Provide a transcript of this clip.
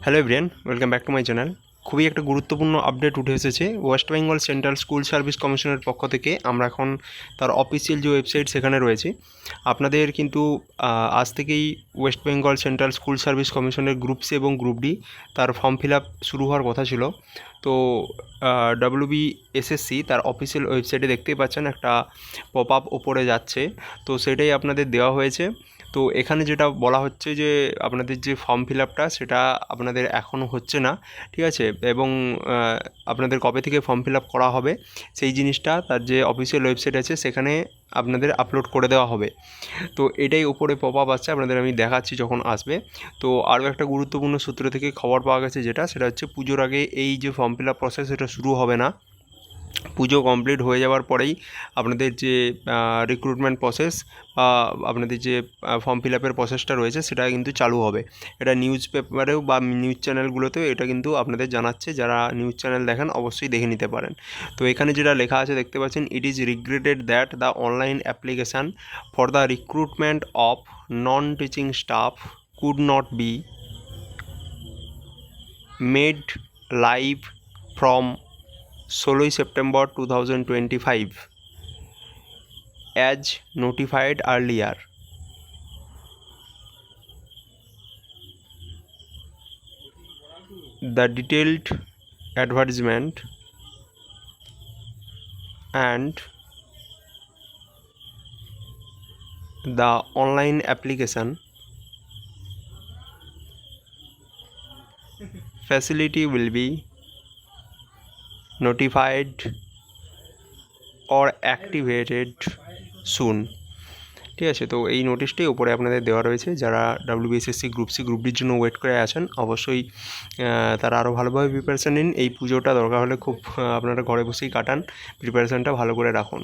Hello everyone, welcome back to my channel. খুবই একটা গুরুত্বপূর্ণ আপডেট উঠে এসেছে West Bengal central school service কমিশনের পক্ষ থেকে। আমরা এখন তার অফিসিয়াল যে ওয়েবসাইট সেখানে রয়েছি। আপনাদের কিন্তু আজ থেকেই West Bengal central school service কমিশনের গ্রুপ সি এবং গ্রুপ ডি তার ফর্ম ফিল আপ শুরু হওয়ার কথা ছিল। তো WBSSC তার অফিসিয়াল ওয়েবসাইটে দেখতেই পাচ্ছেন একটা পপ আপ ওপরে যাচ্ছে, তো সেটাই আপনাদের দেওয়া হয়েছে। তো এখানে যেটা বলা হচ্ছে যে আপনাদের যে ফর্ম ফিল আপটা সেটা আপনাদের এখনও হচ্ছে না, ঠিক আছে, এবং আপনাদের কবে থেকে ফর্ম ফিল আপ করা হবে সেই জিনিসটা তার যে অফিসিয়াল ওয়েবসাইট আছে সেখানে আপনাদের আপলোড করে দেওয়া হবে। তো এটাই ওপরে পপ আপ আসছে, আপনাদের আমি দেখাচ্ছি যখন আসবে। তো আরও একটা গুরুত্বপূর্ণ সূত্র থেকে খবর পাওয়া গেছে সেটা হচ্ছে পুজোর আগে এই যে ফর্ম ফিল আপ প্রসেস এটা শুরু হবে না। পুজো কমপ্লিট হয়ে যাওয়ার পরেই আপনাদের যে রিক্রুটমেন্ট প্রসেস বা আপনাদের যে ফর্ম ফিল আপের প্রসেসটা রয়েছে সেটা কিন্তু চালু হবে। এটা নিউজ পেপারেও বা নিউজ চ্যানেলগুলোতেও এটা কিন্তু আপনাদের জানাচ্ছে। যারা নিউজ চ্যানেল দেখেন অবশ্যই দেখে নিতে পারেন। তো এখানে যেটা লেখা আছে দেখতে পাচ্ছেন, it is regretted that the online application for the recruitment of non teaching staff could not be made live from 16 September 2025 as notified earlier. The detailed advertisement and the online application facility will be notified or activated soon. ঠিক আছে, তো এই নোটিশটাই উপরে আপনাদের দেওয়া রয়েছে। যারা WBSSC group C group ডির জন্য ওয়েট করে আছেন অবশ্যই তারা আরও ভালোভাবে প্রিপারেশান নিন। এই পুজোটা দরকার হলে খুব আপনারা ঘরে বসেই কাটান, প্রিপারেশানটা ভালো করে রাখুন।